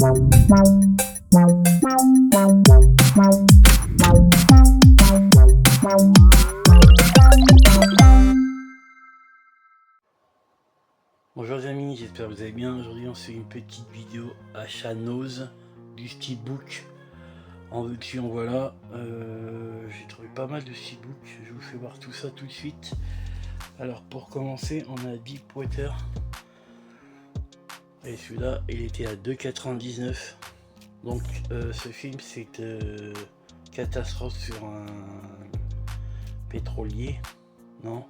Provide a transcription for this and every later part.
Bonjour les amis, j'espère que vous allez bien. Aujourd'hui on fait une petite vidéo achat Nose du steelbook en veux-tu en voilà. J'ai trouvé pas mal de steelbooks, je vous fais voir tout ça tout de suite. Alors pour commencer on a Deepwater et celui-là il était à 2,99 €. Donc ce film c'est catastrophe sur un pétrolier, non,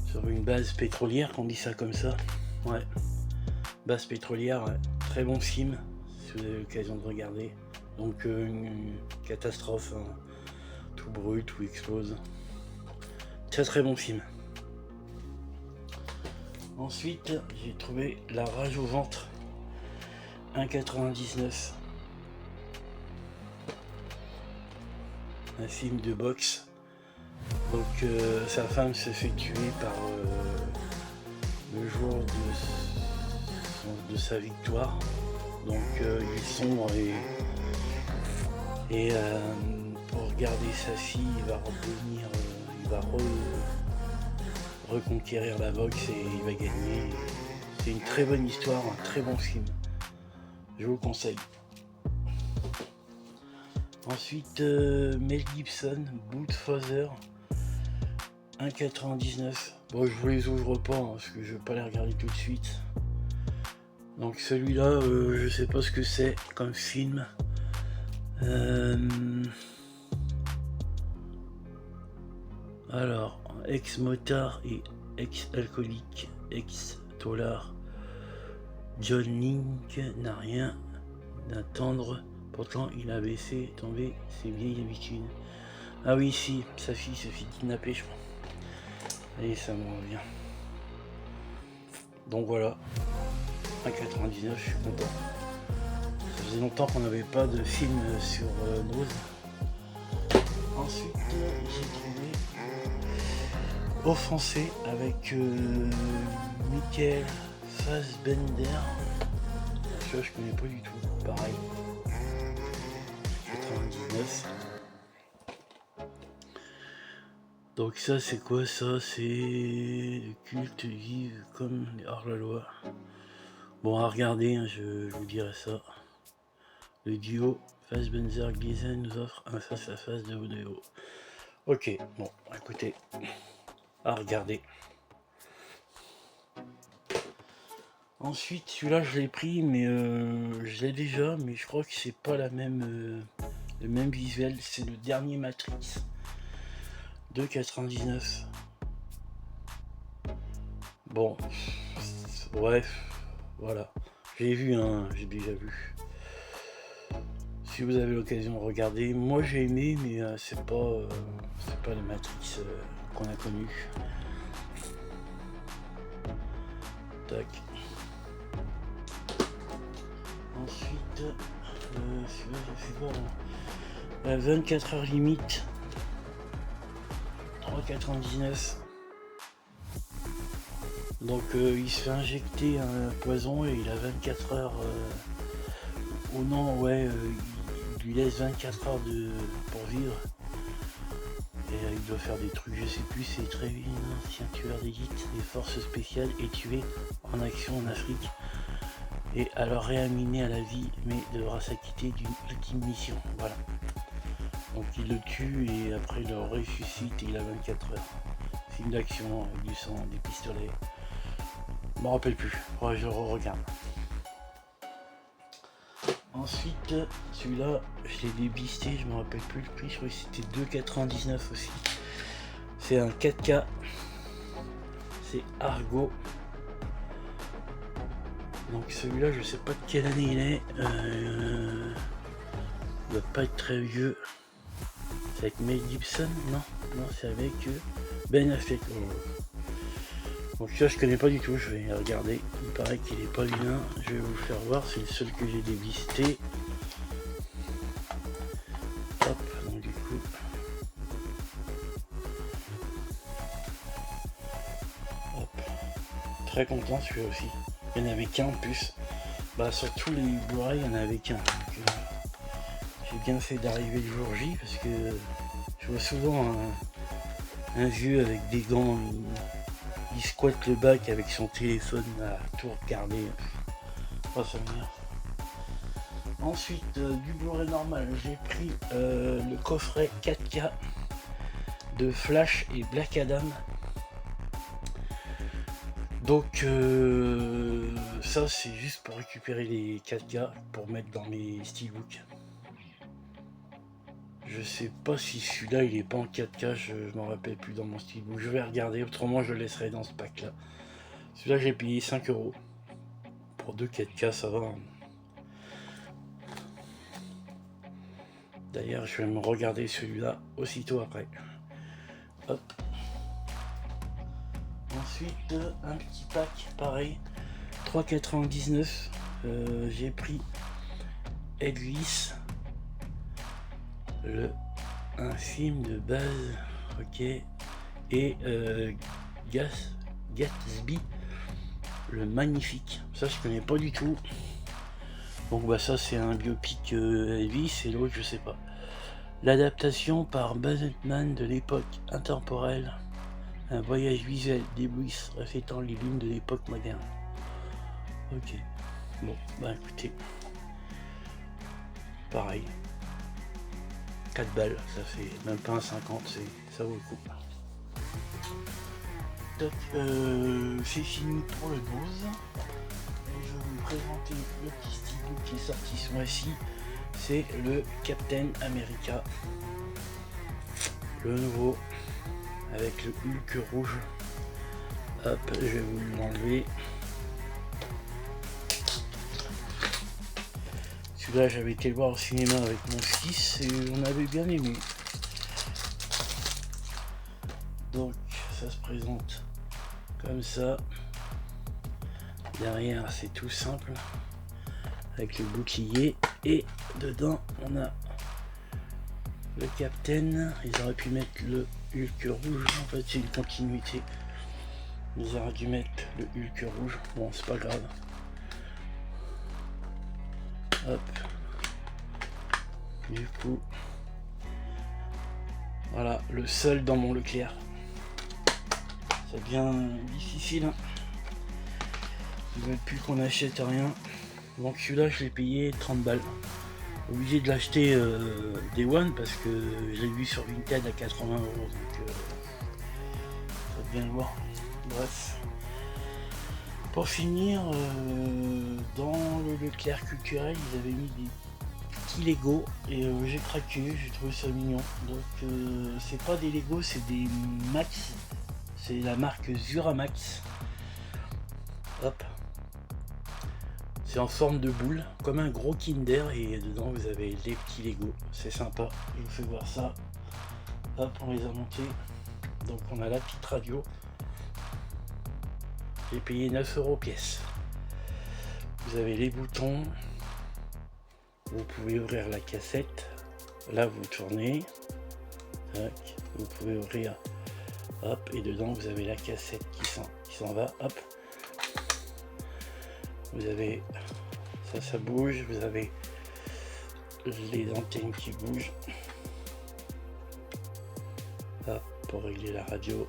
sur une base pétrolière, qu'on dit ça comme ça, ouais, base pétrolière, ouais. Très bon film si vous avez l'occasion de regarder. Donc une catastrophe, hein. Tout brûle, tout explose, très bon film. Ensuite j'ai trouvé La rage au ventre, 1,99 €, un film de boxe. Donc sa femme se fait tuer par le jour de sa victoire. Donc il sombre et pour garder sa fille, il va redevenir, il va reconquérir la boxe et il va gagner. C'est une très bonne histoire, un très bon film. Je vous le conseille. Ensuite Mel Gibson, Bloodfather, 1,99 €. Bon, je vous les ouvre pas hein, parce que je vais pas les regarder tout de suite. Donc celui-là, je sais pas ce que c'est comme film. Alors, ex-motard et ex-alcoolique, ex-tolard, John Link n'a rien d'attendre. Pourtant, il a laissé tomber ses vieilles habitudes. Ah oui, si, sa fille se fit kidnapper, je crois. Et ça me revient. Donc voilà, 1,99 €, je suis content. Ça faisait longtemps qu'on n'avait pas de film sur Nose. Ensuite, j'ai trouvé Offensé avec Michael Fassbender. Ça, je connais pas du tout. Pareil. 99. Donc ça c'est quoi ça? C'est le culte vive comme les hors-la-loi. Bon à regarder, hein, je vous dirai ça. Le duo Fassbender-Gleeson nous offre un face-à-face de vidéo. Ok, bon écoutez, à regarder. Ensuite celui-là je l'ai pris mais je l'ai déjà, mais je crois que c'est pas la même, le même visuel. C'est le dernier Matrix, 2,99 €. Bon, bref, voilà. J'ai vu, hein, j'ai déjà vu. Si vous avez l'occasion de regarder, moi j'ai aimé, mais c'est pas les Matrix qu'on a connu. Tac. Ensuite, celui-là j'ai fait voir. 24 heures limite, 3,99 €. Donc il se fait injecter un poison et il a 24 heures. Oh non, ouais, il lui laisse 24 heures pour vivre. Et il doit faire des trucs, je sais plus, c'est très bien. Ancien tueur d'élite des forces spéciales est tué en action en Afrique. Et alors réanimer à la vie, mais devra s'acquitter d'une ultime mission. Voilà. Donc il le tue et après il le ressuscite et il a 24 heures. Film d'action avec du sang, des pistolets. Je me rappelle plus, ouais, je regarde. Ensuite, celui-là, je l'ai débisté, je me rappelle plus le prix, je crois que c'était 2,99 € aussi. C'est un 4K, c'est Argo. Donc celui-là, je sais pas de quelle année il est. Il doit pas être très vieux. C'est avec Mel Gibson, non, c'est avec Ben Affleck. Donc ça je connais pas du tout, je vais regarder. Il paraît qu'il est pas vilain, je vais vous le faire voir, c'est le seul que j'ai débisté. Hop, donc du coup. Hop. Très content celui-là aussi. Il n'y en avait qu'un en plus. Bah sur tous les Blu-ray, il n'y en avait qu'un. J'ai bien fait d'arriver le jour J parce que je vois souvent un vieux avec des gants, il squatte le bac avec son téléphone à tout regarder. Oh, ça m'énerve. Ensuite, du Blu-ray normal, j'ai pris le coffret 4K de Flash et Black Adam. Donc ça c'est juste pour récupérer les 4K pour mettre dans mes steelbooks. Je sais pas si celui-là il est pas en 4K, je m'en rappelle plus dans mon steelbook. Je vais regarder, autrement je le laisserai dans ce pack là. Celui-là j'ai payé 5 €. Pour 2 4K ça va. D'ailleurs je vais me regarder celui-là aussitôt après. Hop. Ensuite, un petit pack, pareil, 3,99 €. J'ai pris Elvis, un film de base, ok, et Gatsby, le magnifique. Ça, je connais pas du tout. Donc, bah, ça, c'est un biopic Elvis, et l'autre, je sais pas. L'adaptation par Baz Luhrmann de l'époque intemporelle. Un voyage visuel d'Ebris reflétant les lunes de l'époque moderne. Ok. Bon, bah écoutez. Pareil. 4 balles, ça fait même pas un 50, ça vaut le coup. Donc, c'est fini pour le 12. Et je vais vous présenter le petit steelbook qui est sorti ce mois-ci. C'est le Captain America. Le nouveau. Avec le Hulk rouge. Hop, je vais vous l'enlever. Celui-là, j'avais été le voir au cinéma avec mon fils et on avait bien aimé. Donc, ça se présente comme ça. Derrière, c'est tout simple. Avec le bouclier. Et dedans, on a le Captain. Ils auraient pu mettre le Hulk rouge, en fait c'est une continuité. Ils auraient dû mettre le Hulk rouge, bon c'est pas grave. Hop. Du coup, voilà, le seul dans mon Leclerc. Ça devient difficile. Ils veulent plus qu'on achète rien. Donc celui-là je l'ai payé 30 balles. Obligé de l'acheter Day One parce que je l'ai vu sur Vinted à 80 €. Donc ça devient lourd. Bref. Pour finir, dans le Leclerc culturel, ils avaient mis des petits Lego et j'ai craqué, j'ai trouvé ça mignon. Donc c'est pas des Lego, c'est des Max. C'est la marque Zuramax. Hop. C'est en forme de boule, comme un gros Kinder, et dedans vous avez les petits Lego. C'est sympa, je vous fais voir ça. Hop, on les a montés. Donc on a la petite radio. J'ai payé 9 € pièce. Vous avez les boutons. Vous pouvez ouvrir la cassette. Là vous tournez. Tac. Vous pouvez ouvrir. Hop, et dedans vous avez la cassette qui s'en va. Hop. Vous avez ça bouge, vous avez les antennes qui bougent. Là, pour régler la radio.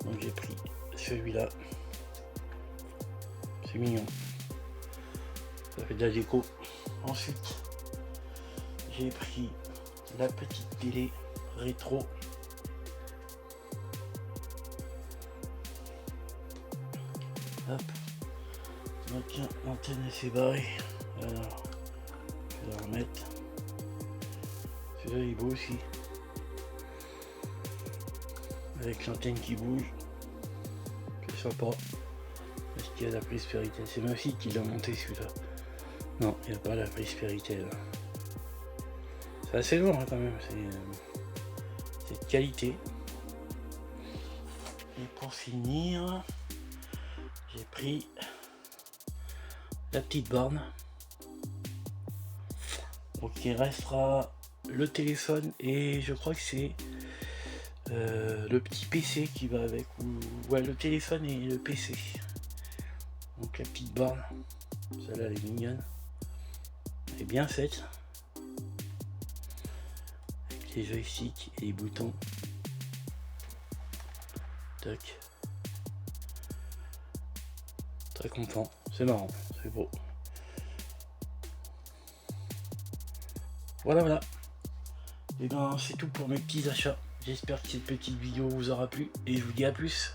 Donc j'ai pris celui-là. C'est mignon. Ça fait de la déco. Ensuite, j'ai pris la petite télé rétro. Hop. Donc l'antenne est fait barrée. Alors, je vais la remettre. Celui-là il est beau aussi. Avec l'antenne qui bouge. C'est sympa. Est-ce qu'il y a la prise Péritel? C'est ma fille qui l'a monté celui-là. Non, il n'y a pas la prise Péritel. C'est assez lourd hein, quand même. C'est de qualité. Et pour finir, j'ai pris la petite borne. Donc il restera le téléphone et je crois que c'est le petit PC qui va avec, ou ouais, le téléphone et le PC. Donc la petite borne. Celle-là, elle est mignonne. Elle est bien faite. Avec les joysticks et les boutons. Tac. Très content. C'est marrant. C'est beau. Voilà, voilà. Et ben, c'est tout pour mes petits achats. J'espère que cette petite vidéo vous aura plu. Et je vous dis à plus.